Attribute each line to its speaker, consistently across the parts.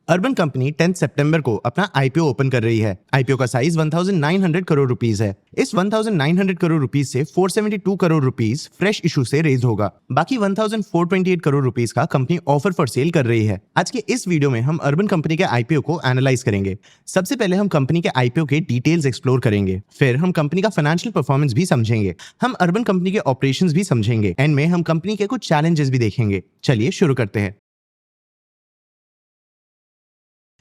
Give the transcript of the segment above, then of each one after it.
Speaker 1: Urban company 10 सितंबर को अपना IPO open कर रही है। आईपीओ का साइज 1900 करोड़ रुपीस है। इस 1900 करोड़ रुपीस से 472 करोड़ रुपीस फ्रेश इशू से रेज होगा। बाकी 1428 करोड़ रुपीस का कंपनी ऑफर फॉर सेल कर रही है। आज के इस वीडियो में हम अर्बन कंपनी के आईपीओ को एनालाइज करेंगे। सबसे पहले हम कंपनी के आईपीओ के डिटेल्स एक्सप्लोर करेंगे, फिर हम कंपनी का फाइनेंशियल परफॉर्मेंस भी समझेंगे, हम अर्बन कंपनी के ऑपरेशंस भी समझेंगे, एंड में हम कंपनी के कुछ चैलेंजेस भी देखेंगे। चलिए शुरू करते हैं।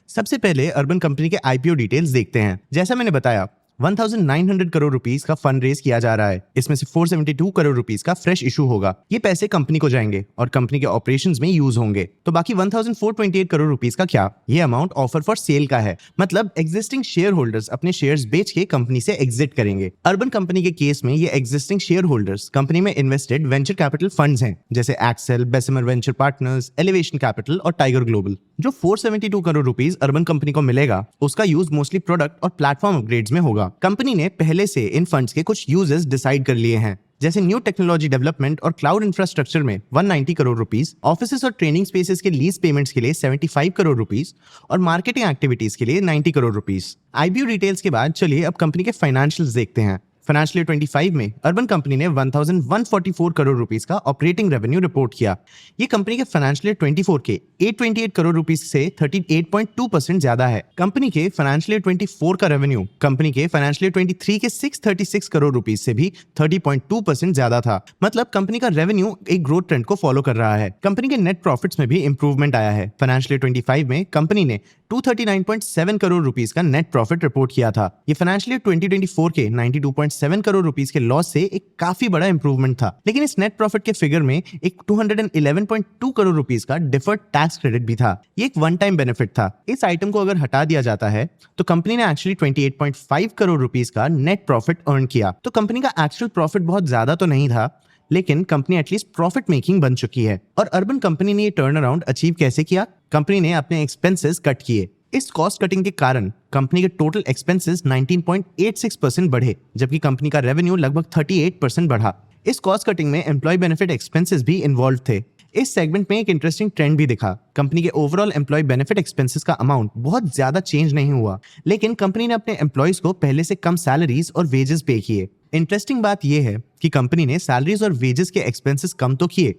Speaker 1: सबसे पहले अर्बन कंपनी के आईपीओ डिटेल्स देखते हैं। जैसा मैंने बताया 1900 करोड़ रुपीस का फंड रेज किया जा रहा है। इसमें से 472 करोड़ रुपीस का फ्रेश इशू होगा। ये पैसे कंपनी को जाएंगे और कंपनी के ऑपरेशंस में यूज होंगे। तो बाकी 1428 करोड़ रुपीस का क्या? ये अमाउंट ऑफर फॉर सेल का है, मतलब एग्जिस्टिंग शेयर होल्डर्स अपने शेयर्स बेच के कंपनी से एग्जिट करेंगे। अर्बन कंपनी के केस में ये एग्जिस्टिंग शेयर होल्डर्स कंपनी में इन्वेस्टेड वेंचर कैपिटल फंड्स हैं, जैसे Accel, Bessemer Venture Partners, Elevation Capital और टाइगर ग्लोबल। जो 472 करोड़ रुपीस अर्बन कंपनी को मिलेगा, उसका यूज मोस्टली प्रोडक्ट और प्लेटफॉर्म अपग्रेड्स में होगा। कंपनी ने पहले से इन फंड्स के कुछ यूजेस डिसाइड कर लिए हैं, जैसे न्यू टेक्नोलॉजी डेवलपमेंट और क्लाउड इंफ्रास्ट्रक्चर में 190 करोड़ रुपीस, ऑफिसेस और ट्रेनिंग स्पेसेस के लीज पेमेंट्स के लिए 75 करोड़ रुपीस और मार्केटिंग एक्टिविटीज के लिए 90 करोड़ रुपीस। आईपीओ डिटेल्स के बाद चलिए अब कंपनी के फाइनेंशियल्स देखते हैं। फाइनेंशियल ईयर 25 में अर्बन कंपनी ने 1144 करोड़ रुपीस का ऑपरेटिंग रेवेन्यू रिपोर्ट किया। ये कंपनी के फाइनेंशियल ईयर 24 के 828 करोड़ रुपीस से 38.2% ज्यादा है। कंपनी के फाइनेंशियल ईयर 24 का रेवेन्यू कंपनी के फाइनेंशियल ईयर 23 के 636 करोड़ रुपीस से भी 30.2% ज्यादा था। मतलब कंपनी का रेवेन्यू एक ग्रोथ ट्रेंड को फॉलो कर रहा है। कंपनी के नेट प्रॉफिट्स में भी इंप्रूवमेंट आया है। फाइनेंशियल ईयर 25 में कंपनी ने 239.7 करोड़ रुपीस का नेट प्रॉफिट रिपोर्ट किया था। ये फाइनेंशियल ईयर 2024 के 92.7 करोड़ रुपीस के लॉस से एक काफी बड़ा इंप्रूवमेंट था। लेकिन इस नेट प्रॉफिट के फिगर में एक 211.2 करोड़ रुपीस का डिफर्ड टैक्स क्रेडिट भी था। ये एक वन टाइम बेनिफिट था। इस आइटम को अगर हटा दिया जाता है तो कंपनी ने एक्चुअली 28.5 करोड़ रुपीस का नेट प्रॉफिट अर्न किया। तो कंपनी का एक्चुअल प्रॉफिट बहुत ज्यादा तो नहीं था, लेकिन कंपनी एटलीस्ट प्रॉफिट मेकिंग बन चुकी है। और अर्बन कंपनी ने ये टर्न अराउंड अचीव कैसे किया? कंपनी ने अपने एक्सपेंसेस कट किए। इस कॉस्ट कटिंग के कारण कंपनी के टोटल एक्सपेंसेस 19.86% बढ़े, जबकि कंपनी का रेवेन्यू लगभग 38% बढ़ा। इस कॉस्ट कटिंग में एम्प्लॉय बेनिफिट एक्सपेंसेस भी इन्वॉल्व थे। इस सेगमेंट में एक इंटरेस्टिंग ट्रेंड भी दिखा। कंपनी के ओवरऑल एम्प्लॉय बेनिफिट एक्सपेंसेस का अमाउंट बहुत ज्यादा चेंज नहीं हुआ, लेकिन कंपनी ने अपने एम्प्लॉयज को पहले से कम सैलरीज और वेजेस पे किए। इंटरेस्टिंग बात यह है कि कंपनी ने सैलरीज और वेजेस के एक्सपेंसेस कम तो किए,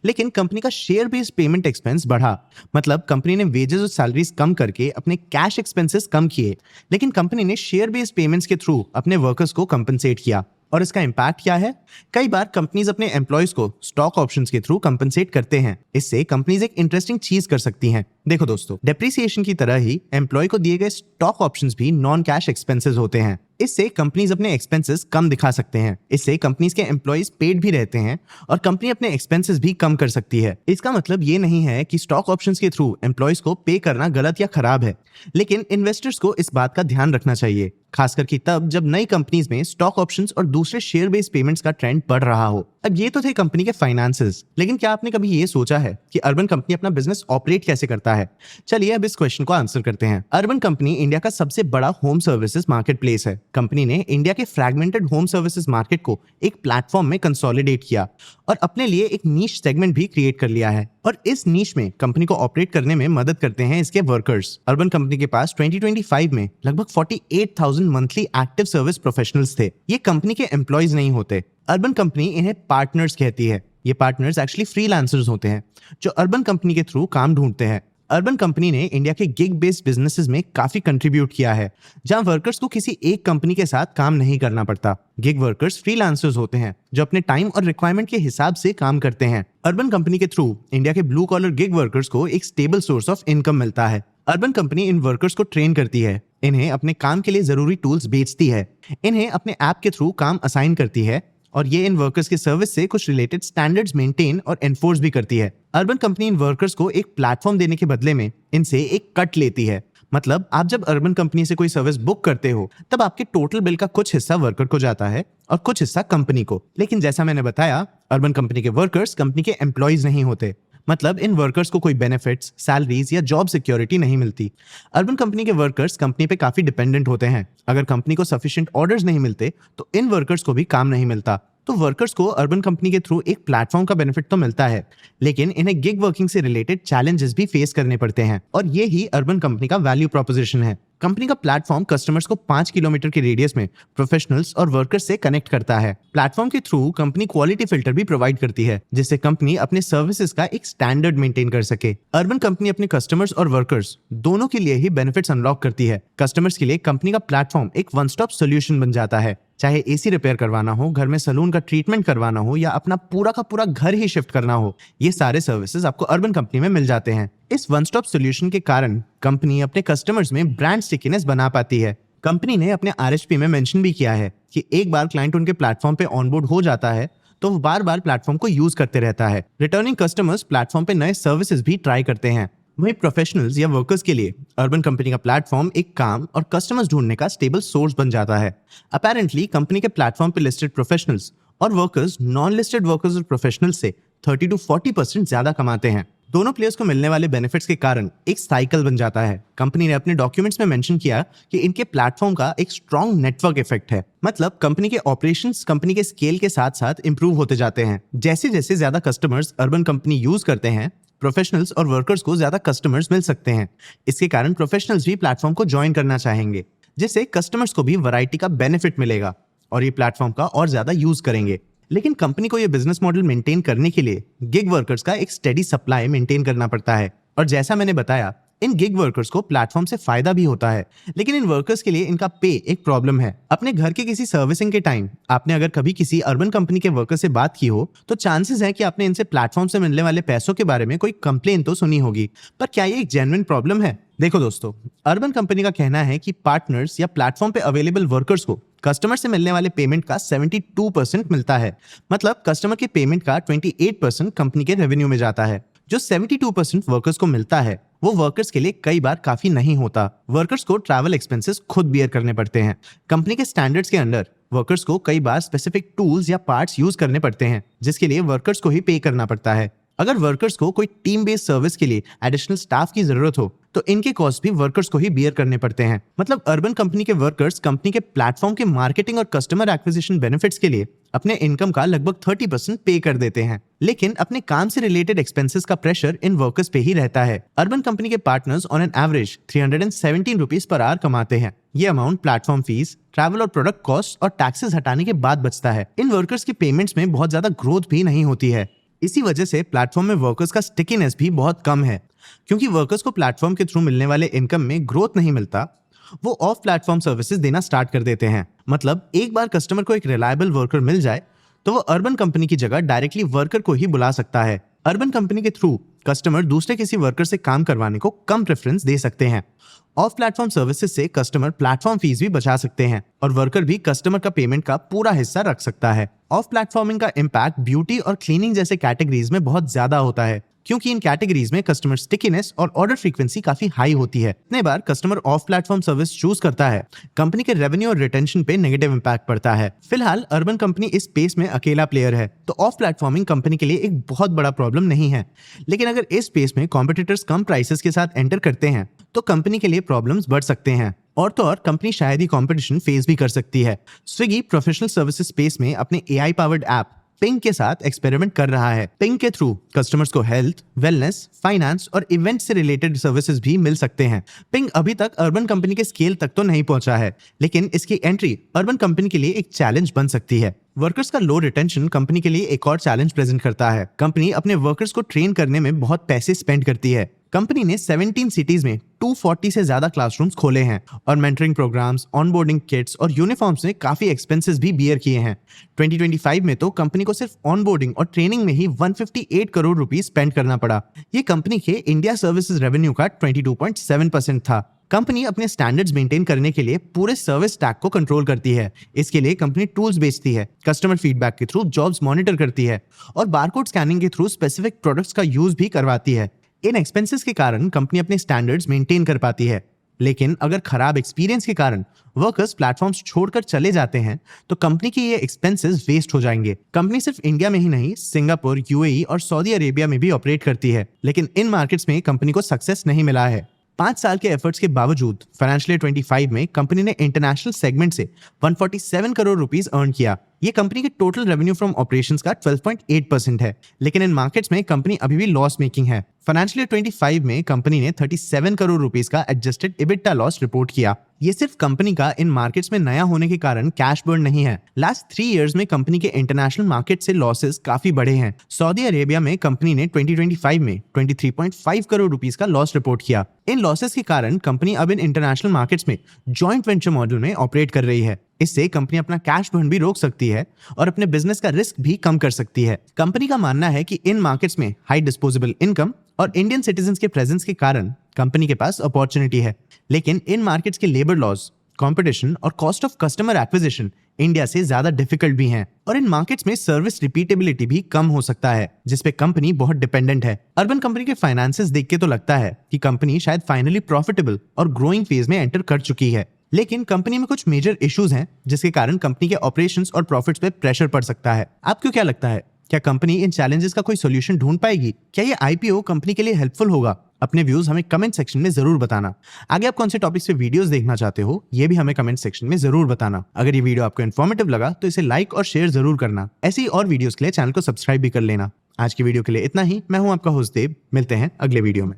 Speaker 1: लेकिन कंपनी का शेयर बेस्ड पेमेंट एक्सपेंस बढ़ा। मतलब कंपनी ने वेजेस और सैलरीज कम करके अपने कैश एक्सपेंसेस कम किए, लेकिन कंपनी ने शेयर बेस्ड पेमेंट्स के थ्रू अपने वर्कर्स को कंपनसेट किया। और इसका इंपैक्ट क्या है? कई बार कंपनीज अपने एम्प्लॉयज को स्टॉक ऑप्शंस के थ्रू कंपनसेट करते हैं। इससे कंपनीज एक इंटरेस्टिंग चीज कर सकती हैं। देखो दोस्तों, डेप्रिसिएशन की तरह ही एम्प्लॉय को दिए गए स्टॉक ऑप्शंस भी नॉन कैश एक्सपेंसेस होते हैं। इससे कंपनीज अपने एक्सपेंसेस कम दिखा सकते हैं। इससे कंपनीज के एम्प्लॉयज पेड भी रहते हैं और कंपनी अपने एक्सपेंसेस भी कम कर सकती है। इसका मतलब ये नहीं है कि स्टॉक ऑप्शंस के थ्रू एम्प्लॉयज को पे करना गलत या खराब है, लेकिन इन्वेस्टर्स को इस बात का ध्यान रखना चाहिए, खासकर कि तब जब नई कंपनीज में स्टॉक ऑप्शंस और दूसरे शेयर बेस्ड पेमेंट्स का ट्रेंड बढ़ रहा हो। अब ये तो थे कंपनी के फाइनेंसेस, लेकिन क्या आपने कभी ये सोचा है कि अर्बन कंपनी अपना बिजनेस ऑपरेट कैसे करता है? चलिए अब इस क्वेश्चन को आंसर करते हैं। अर्बन कंपनी इंडिया का सबसे बड़ा होम सर्विसेज मार्केट प्लेस है। कंपनी ने इंडिया के फ्रैगमेंटेड होम सर्विसेज मार्केट को एक प्लेटफॉर्म में कंसोलिडेट किया और अपने लिए एक नीश सेगमेंट भी क्रिएट कर लिया है। और इस नीश में कंपनी को ऑपरेट करने में मदद करते हैं इसके वर्कर्स। अर्बन कंपनी के पास 2025 में लगभग 48,000 मंथली एक्टिव सर्विस प्रोफेशनल्स थे। ये कंपनी के एम्प्लॉयज नहीं होते। अर्बन कंपनी इन्हें पार्टनर्स कहती है। ये पार्टनर्स एक्चुअली फ्रीलांसर्स होते हैं जो अर्बन कंपनी के थ्रू काम ढूंढते हैं। अर्बन कंपनी ने इंडिया के गिग बेस्ड बिजनेसेस में काफी कंट्रीब्यूट किया है, जहां वर्कर्स को किसी एक कंपनी के साथ काम नहीं करना पड़ता। गिग वर्कर्स फ्रीलांसर्स होते हैं जो अपने टाइम और रिक्वायरमेंट के हिसाब से काम करते हैं। अर्बन कंपनी के थ्रू इंडिया के ब्लू कॉलर गिग वर्कर्स को एक स्टेबल सोर्स ऑफ इनकम मिलता है। अर्बन कंपनी इन वर्कर्स को ट्रेन करती है, इन्हें अपने काम के लिए जरूरी टूल्स बेचती है, इन्हें अपने ऐप के थ्रू काम असाइन करती है और ये इन वर्कर्स के सर्विस से कुछ रिलेटेड स्टैंडर्ड्स मेंटेन और एनफोर्स भी करती है। अर्बन कंपनी इन वर्कर्स को एक प्लेटफॉर्म देने के बदले में इनसे एक कट लेती है। मतलब आप जब अर्बन कंपनी से कोई सर्विस बुक करते हो तब आपके टोटल बिल का कुछ हिस्सा वर्कर को जाता है और कुछ हिस्सा कंपनी को। लेकिन जैसा मैंने बताया, अर्बन कंपनी के वर्कर्स कंपनी के एम्प्लॉयज नहीं होते। मतलब इन वर्कर्स को कोई बेनिफिट्स, सैलरीज या जॉब सिक्योरिटी नहीं मिलती। अर्बन कंपनी के वर्कर्स कंपनी पे काफी डिपेंडेंट होते हैं। अगर कंपनी को सफिशिएंट ऑर्डर्स नहीं मिलते तो इन वर्कर्स को भी काम नहीं मिलता। तो वर्कर्स को अर्बन कंपनी के थ्रू एक प्लेटफॉर्म का बेनिफिट तो मिलता है, लेकिन इन्हें गिग वर्किंग से रिलेटेड चैलेंजेस भी फेस करने पड़ते हैं, और ये ही अर्बन कंपनी का वैल्यू प्रोपोजिशन है। कंपनी का प्लेटफॉर्म कस्टमर्स को 5 किलोमीटर के रेडियस में प्रोफेशनल्स और वर्कर्स से कनेक्ट करता है। प्लेटफॉर्म के थ्रू कंपनी क्वालिटी फिल्टर भी प्रोवाइड करती है, जिससे कंपनी अपने सर्विसेज का एक स्टैंडर्ड मेंटेन कर सके। अर्बन कंपनी अपने कस्टमर्स और वर्कर्स दोनों के लिए ही बेनिफिट्स अनलॉक करती है। कस्टमर्स के लिए कंपनी का प्लेटफॉर्म एक वन स्टॉप सोल्यूशन बन जाता है। चाहे एसी रिपेयर करवाना हो, घर में सलून का ट्रीटमेंट करवाना हो या अपना पूरा का पूरा घर ही शिफ्ट करना हो, ये सारे सर्विसेज आपको अर्बन कंपनी में मिल जाते हैं। इस वन स्टॉप सॉल्यूशन के कारण कंपनी अपने कस्टमर्स में ब्रांड स्टिकीनेस बना पाती है। कंपनी ने अपने आरएचपी में मेंशन भी किया है कि एक बार क्लाइंट उनके प्लेटफॉर्म पे ऑनबोर्ड हो जाता है तो वो बार बार प्लेटफॉर्म को यूज करते रहता है। रिटर्निंग कस्टमर्स प्लेटफॉर्म पे नए सर्विसेज भी ट्राई करते हैं। वहीं प्रोफेशनल्स या वर्कर्स के लिए अर्बन कंपनी का प्लेटफॉर्म एक काम और कस्टमर्स ढूंढने का स्टेबल सोर्स बन जाता है। अपेरेंटली कंपनी के प्लेटफॉर्म पे लिस्टेड प्रोफेशनल्स और वर्कर्स नॉन लिस्टेड वर्कर्स और प्रोफेशनल्स से 30 to 40% ज्यादा कमाते हैं। दोनों प्लेयर्स को मिलने वाले बेनिफिट्स के कारण एक साइकिल बन जाता है। कंपनी ने अपने डॉक्यूमेंट्स में मेंशन किया कि इनके प्लेटफॉर्म का एक स्ट्रॉन्ग नेटवर्क इफेक्ट है। मतलब कंपनी के ऑपरेशंस कंपनी के स्केल के साथ साथ इंप्रूव होते जाते हैं। जैसे जैसे ज्यादा कस्टमर्स अर्बन कंपनी यूज करते हैं, प्रोफेशनल्स और वर्कर्स को ज्यादा कस्टमर्स मिल सकते हैं। इसके कारण प्रोफेशनल्स भी प्लेटफॉर्म को ज्वाइन करना चाहेंगे, जिससे कस्टमर्स को भी वैरायटी का बेनिफिट मिलेगा और ये प्लेटफॉर्म का और ज्यादा यूज करेंगे। लेकिन कंपनी को ये बिजनेस मॉडल मेंटेन करने के लिए गिग वर्कर्स का एक स्टेडी सप्लाई मेंटेन करना पड़ता है। और जैसा मैंने बताया, इन गिग वर्कर्स को प्लेटफॉर्म से फायदा भी होता है, लेकिन इन वर्कर्स के लिए इनका पे एक प्रॉब्लम है। अपने घर के किसी सर्विसिंग के टाइम आपने अगर कभी किसी अर्बन कंपनी के वर्कर से बात की हो तो चांसेस है कि आपने इनसे प्लेटफॉर्म से मिलने वाले पैसों के बारे में कोई कंप्लेन तो सुनी होगी। पर क्या ये एक जेन्युइन प्रॉब्लम है? देखो दोस्तों, अर्बन कंपनी का कहना है कि पार्टनर्स या प्लेटफॉर्म पे अवेलेबल वर्कर्स को कस्टमर से मिलने वाले पेमेंट का 72% मिलता है। मतलब कस्टमर के पेमेंट का 28% कंपनी के रेवेन्यू में जाता है। जो 72% वर्कर्स को मिलता है वो वर्कर्स के लिए कई बार काफी नहीं होता। वर्कर्स को ट्रैवल एक्सपेंसेस खुद बियर करने पड़ते हैं। कंपनी के स्टैंडर्ड्स के अंडर वर्कर्स को कई बार स्पेसिफिक टूल्स या पार्ट्स यूज करने पड़ते हैं, जिसके लिए वर्कर्स को ही पे करना पड़ता है। अगर वर्कर्स को कोई टीम बेस्ड सर्विस के लिए एडिशनल स्टाफ की जरूरत हो तो इनके कॉस्ट भी वर्कर्स को ही बियर करने पड़ते हैं। मतलब अर्बन कंपनी के वर्कर्स कंपनी के प्लेटफॉर्म के मार्केटिंग और कस्टमर एक्विजिशन बेनिफिट्स के लिए अपने इनकम का लगभग 30% पे कर देते हैं, लेकिन अपने काम से रिलेटेड एक्सपेंसेस का प्रेशर इन वर्कर्स पे ही रहता है। अर्बन कंपनी के partners on an average 317 rupees per hour कमाते हैं। ये अमाउंट प्लेटफॉर्म फीस, ट्रैवल और प्रोडक्ट कॉस्ट और टैक्सेस हटाने के बाद बचता है। इन वर्कर्स की पेमेंट्स में बहुत ज्यादा ग्रोथ भी नहीं होती है। इसी वजह से प्लेटफॉर्म में वर्कर्स का स्टिकीनेस भी बहुत कम है। क्योंकि वर्कर्स को प्लेटफॉर्म के थ्रू मिलने वाले इनकम में ग्रोथ नहीं मिलता, वो ऑफ प्लेटफॉर्म सर्विसेज देना स्टार्ट कर देते हैं। मतलब एक बार कस्टमर को एक रिलायबल वर्कर मिल जाए तो वो अर्बन कंपनी की जगह डायरेक्टली वर्कर को ही बुला सकता है। अर्बन कंपनी के थ्रू कस्टमर दूसरे किसी वर्कर से काम करवाने को कम प्रेफरेंस दे सकते हैं। ऑफ प्लेटफॉर्म सर्विसेज से कस्टमर प्लेटफॉर्म फीस भी बचा सकते हैं और वर्कर भी कस्टमर का पेमेंट का पूरा हिस्सा रख सकता है। ऑफ प्लेटफॉर्मिंग का इम्पैक्ट ब्यूटी और क्लीनिंग जैसे कैटेगरीज में बहुत ज्यादा होता है, क्योंकि इन कैटेगरीज में कस्टमर स्टिकीनेस और ऑर्डर फ्रीक्वेंसी काफी हाई होती है। इतने बार customer off platform service choose करता है, कंपनी के रेवेन्यू और रिटेंशन पे नेगेटिव इंपैक्ट पड़ता है। फिलहाल अर्बन कंपनी इस स्पेस में अकेला प्लेयर है, तो ऑफ प्लेटफॉर्मिंग कंपनी के लिए एक बहुत बड़ा प्रॉब्लम नहीं है। लेकिन अगर इस स्पेस में कॉम्पिटिटर्स कम प्राइसेस के साथ एंटर करते हैं तो कंपनी के लिए प्रॉब्लम्स बढ़ सकते हैं, और तो और कंपनी शायद ही कंपटीशन फेस भी कर सकती है। स्विगी प्रोफेशनल सर्विसेज स्पेस में अपने एआई पावर्ड ऐप पिंग के साथ एक्सपेरिमेंट कर रहा है। पिंग के थ्रू कस्टमर्स को हेल्थ, वेलनेस, फाइनेंस और इवेंट से रिलेटेड सर्विसेज भी मिल सकते हैं। पिंग अभी तक अर्बन कंपनी के स्केल तक तो नहीं पहुंचा है, लेकिन इसकी एंट्री अर्बन कंपनी के लिए एक चैलेंज बन सकती है। वर्कर्स का लो रिटेंशन कंपनी के लिए एक और चैलेंज प्रेजेंट करता है। कंपनी अपने वर्कर्स को ट्रेन करने में बहुत पैसे स्पेंड करती है। कंपनी ने 17 सिटीज में 240 से ज्यादा क्लासरूम्स खोले हैं और मेंटरिंग प्रोग्राम्स, ऑनबोर्डिंग किट्स और यूनिफॉर्म्स में काफी एक्सपेंसेस भी बियर किए हैं। 2025 में तो कंपनी को सिर्फ ऑनबोर्डिंग और ट्रेनिंग में ही 158 करोड़ रुपीस स्पेंड करना पड़ा। ये कंपनी के इंडिया सर्विसेज रेवेन्यू का 22.7% था। कंपनी अपने स्टैंडर्ड्स मेंटेन करने के लिए पूरे सर्विस स्टैक को कंट्रोल करती है। इसके लिए कंपनी टूल्स बेचती है, कस्टमर फीडबैक के थ्रू जॉब्स मॉनिटर करती है और बारकोड स्कैनिंग के थ्रू स्पेसिफिक प्रोडक्ट्स का यूज भी करवाती है। इन एक्सपेंसेस के कारण कंपनी अपने स्टैंडर्ड्स मेंटेन कर पाती है। लेकिन अगर खराब एक्सपीरियंस के कारण वर्कर्स प्लेटफॉर्म्स छोड़कर चले जाते हैं तो कंपनी के ये एक्सपेंसेस वेस्ट हो जाएंगे। कंपनी सिर्फ इंडिया में ही नहीं, सिंगापुर, यूएई और सऊदी अरेबिया में भी ऑपरेट करती है, लेकिन इन मार्केट्स में कंपनी को सक्सेस नहीं मिला है। 5 साल के एफर्ट्स के बावजूद फाइनेंशियल ईयर 25 में कंपनी ने इंटरनेशनल सेगमेंट से 147 करोड़ रुपीस अर्न किया। ये कंपनी के टोटल रेवेन्यू फ्रॉम ऑपरेशंस का 12.8% है, लेकिन इन मार्केट्स में कंपनी अभी भी लॉस मेकिंग है। फाइनेंशियल ईयर 25 में कंपनी ने 37 करोड़ रुपीस का एडजस्टेड इबिटा लॉस रिपोर्ट किया। ये सिर्फ कंपनी का इन मार्केट्स में नया होने के कारण कैश बर्न नहीं है। लास्ट 3 इयर्स में कंपनी के इंटरनेशनल मार्केट से लॉसेस काफी बढ़े हैं। सऊदी अरेबिया में कंपनी ने 2025 में 23.5 करोड़ रुपीस का लॉस रिपोर्ट किया। इन लॉसेस के कारण कंपनी अब इन इंटरनेशनल मार्केट्स में जॉइंट वेंचर मॉडल में ऑपरेट कर रही है। इससे कंपनी अपना कैश बर्न भी रोक सकती है और अपने बिजनेस का रिस्क भी कम कर सकती है। कंपनी का मानना है कि इन मार्केट्स में हाई डिस्पोजेबल इनकम और इंडियन सिटीजन्स के प्रेजेंस के कारण कंपनी के पास अपॉर्चुनिटी है, लेकिन इन मार्केट्स के लेबर लॉज, कंपटीशन और cost of customer acquisition India से ज्यादा डिफिकल्ट भी हैं, और इन मार्केट्स में सर्विस रिपीटेबिलिटी भी कम हो सकता है, जिसपे कंपनी बहुत डिपेंडेंट है। अर्बन कंपनी के फाइनेंसेस देख के तो लगता है कि कंपनी शायद फाइनली प्रॉफिटेबल और ग्रोइंग फेज में एंटर कर चुकी है, लेकिन कंपनी में कुछ मेजर इश्यूज हैं जिसके कारण कंपनी के ऑपरेशंस और प्रॉफिट्स पे प्रेशर पड़ सकता है। आपको क्या लगता है, क्या कंपनी इन चैलेंजेस का कोई सॉल्यूशन ढूंढ पाएगी? क्या ये आईपीओ कंपनी के लिए हेल्पफुल होगा? अपने व्यूज हमें कमेंट सेक्शन में जरूर बताना। आगे आप कौन से टॉपिक्स पे वीडियोस देखना चाहते हो, ये भी हमें कमेंट सेक्शन में जरूर बताना। अगर ये वीडियो आपको इन्फॉर्मेटिव लगा तो इसे लाइक और शेयर जरूर करना। ऐसी और वीडियोस के लिए चैनल को सब्सक्राइब भी कर लेना। आज की वीडियो के लिए इतना ही। मैं हूं आपका होस्ट देव। मिलते हैं अगले वीडियो में।